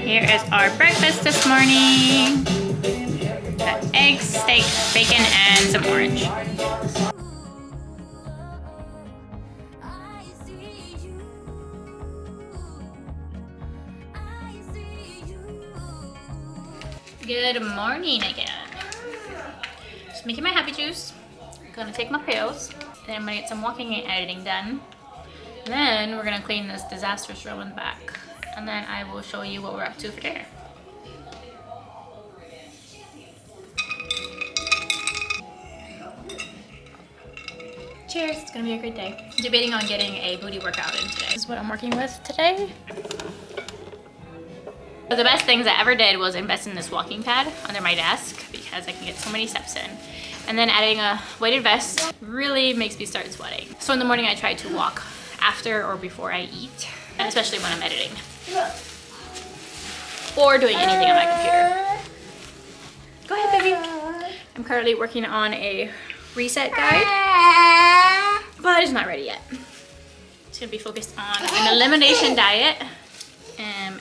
Here is our breakfast this morning. Got eggs, steak, bacon, and some orange. Good morning again. Just making my happy juice. Gonna take my pills. Then I'm gonna get some walking and editing done. Then we're gonna clean this disastrous room in the back. And then I will show you what we're up to for dinner. Cheers, it's gonna be a great day. I'm debating on getting a booty workout in today. This is what I'm working with today. But the best things I ever did was invest in this walking pad under my desk because I can get so many steps in. And then adding a weighted vest really makes me start sweating. So in the morning I try to walk after or before I eat, and especially when I'm editing. Or doing anything on my computer. Go ahead, baby. I'm currently working on a reset guide, but it's not ready yet. It's gonna be focused on an elimination diet,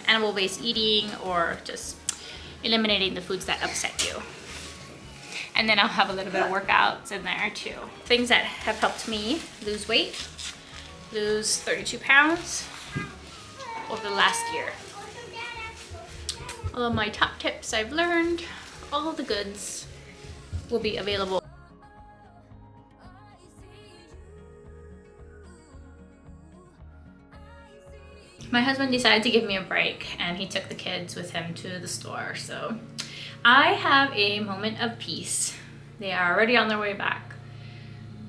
animal-based eating, or just eliminating the foods that upset you. And then I'll have a little bit of workouts in there too. Things that have helped me lose weight, lose 32 pounds over the last year. All of my top tips I've learned, all the goods will be available. My husband decided to give me a break and he took the kids with him to the store. So I have a moment of peace. They are already on their way back.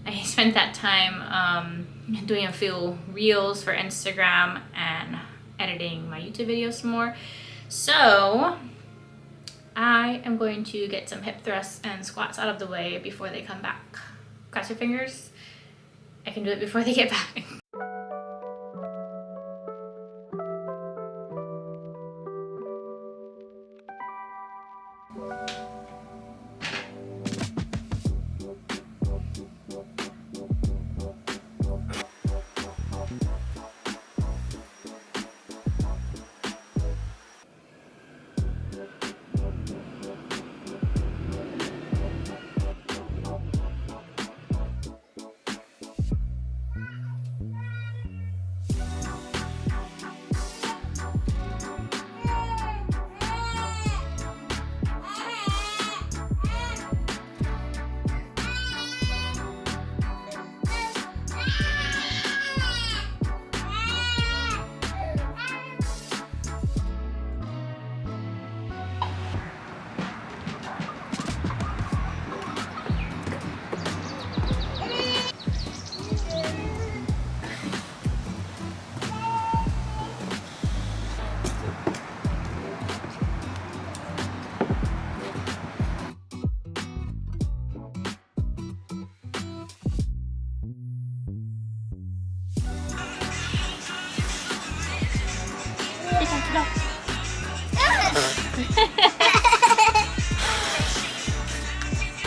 I spent that time doing a few reels for Instagram and editing my YouTube videos some more. So I am going to get some hip thrusts and squats out of the way before they come back. Cross your fingers. I can do it before they get back.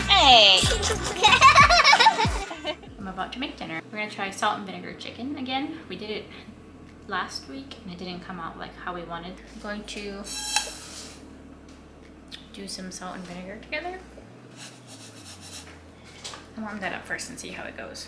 Hey! I'm about to make dinner. We're gonna try salt and vinegar chicken again. We did it last week and it didn't come out like how we wanted. I'm going to do some salt and vinegar together. I'll warm that up first and see how it goes.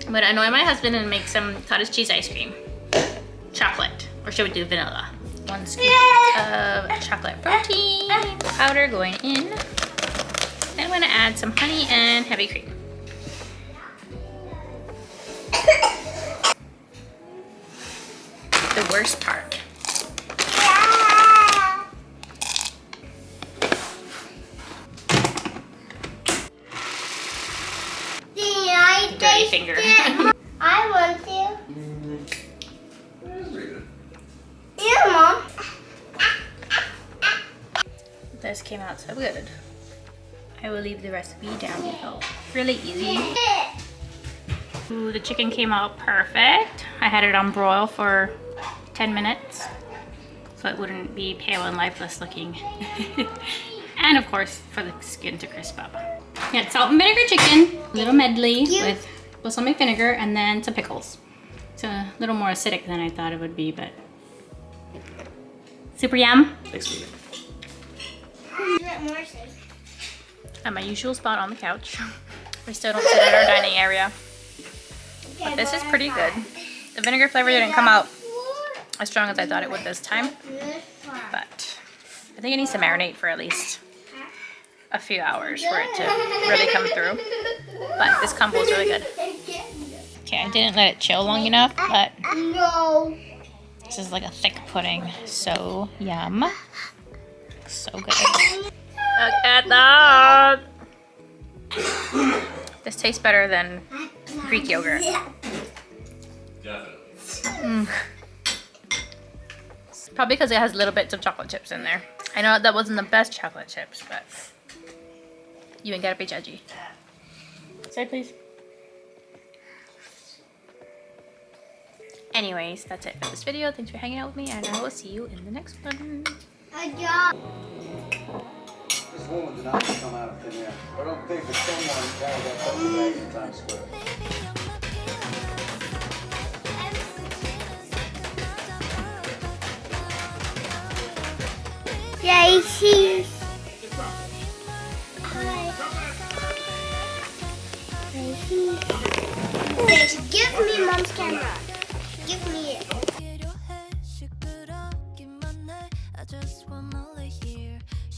I'm gonna annoy my husband and make some cottage cheese ice cream. Chocolate, or should we do vanilla? 1 scoop of chocolate protein powder going in. And gonna add some honey and heavy cream. The worst part. Dirty finger. I want to. Yeah, Mom. This came out so good. I will leave the recipe down below. Really easy. Ooh, the chicken came out perfect. I had it on broil for 10 minutes so it wouldn't be pale and lifeless looking. And of course for the skin to crisp up. We had salt and vinegar chicken, a little medley with balsamic vinegar and then some pickles. It's a little more acidic than I thought it would be, but super yum. Thanks, Mika. At my usual spot on the couch. We still don't sit at our dining area. But this is pretty good. The vinegar flavor didn't come out as strong as I thought it would this time. But I think it needs to marinate for at least a few hours for it to really come through. But this combo is really good. Okay, I didn't let it chill long enough, but this is like a thick pudding. So yum. So good. Look at that! This tastes better than Greek yogurt. Definitely. Probably because it has little bits of chocolate chips in there. I know that wasn't the best chocolate chips, but you ain't gotta be judgy. Say please. Anyways, that's it for this video. Thanks for hanging out with me, and I will see you in the next one. This woman did not come out of thin air. I don't think that someone carried that puppy bag in Times Square. Daisies. Daisy, give me Mom's camera. Give me